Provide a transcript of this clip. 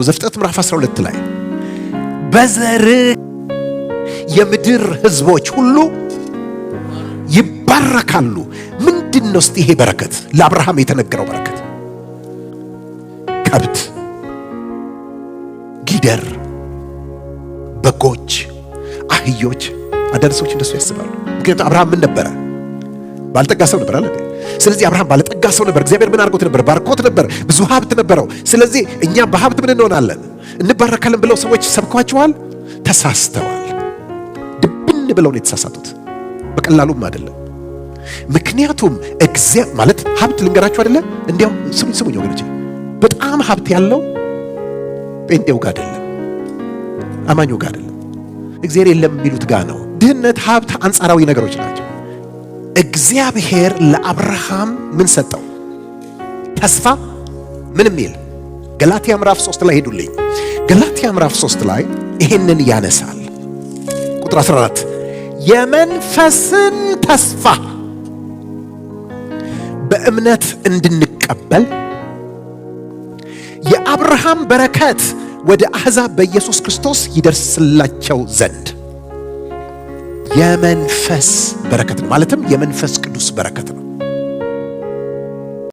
ዘፍጥረት ምዕራፍ 12 ላይ በዘር የምድር ህዝቦች ሁሉ ይባረካሉ። ምንድነው እስቲ ይሄ በረከት? ለአብርሃም የተነገረው በረከት ከብት፣ ጊደር፣ በጎች፣ አህዮች። አንዳንድ ሰዎች እንደሱ ያስባሉ። ምክንያቱም አብርሃም ምን ነበረ? ባለጠጋ ሰው ነበር አይደል? ስለዚህ አብርሃም ባለጠጋ ሰው ነበር። እግዚአብሔር ምን አድርጎት ነበር? ባርኮት ነበር። ብዙ ሀብት ነበረው። ስለዚህ እኛ በሀብት ምን እንሆናለን? እንባረካለን ብለው ሰዎች ሰብከዋቸዋል። ተሳስተዋል። ድብን ብለው ነው የተሳሳቱት። በቀላሉም አይደለም። ምክንያቱም እግዚአብሔር ማለት ሀብት ልንገራችሁ አይደለ? እንዲያው ስሙኝ ወገኖቼ፣ በጣም ሀብት ያለው ጴንጤው ጋር አይደለም፣ አማኙ ጋር አይደለም፣ እግዚአብሔር የለም የሚሉት ጋር ነው። ድህነት፣ ሀብት አንጻራዊ ነገሮች ናቸው። እግዚአብሔር ለአብርሃም ምን ሰጠው? ተስፋ ምን የሚል ገላትያ ምዕራፍ 3 ላይ ሄዱልኝ። ገላትያ ምዕራፍ 3 ላይ ይሄንን ያነሳል። ቁጥር 14 የመንፈስን ተስፋ በእምነት እንድንቀበል የአብርሃም በረከት ወደ አሕዛብ በኢየሱስ ክርስቶስ ይደርስላቸው ዘንድ የመንፈስ በረከት ነው። ማለትም የመንፈስ ቅዱስ በረከት ነው።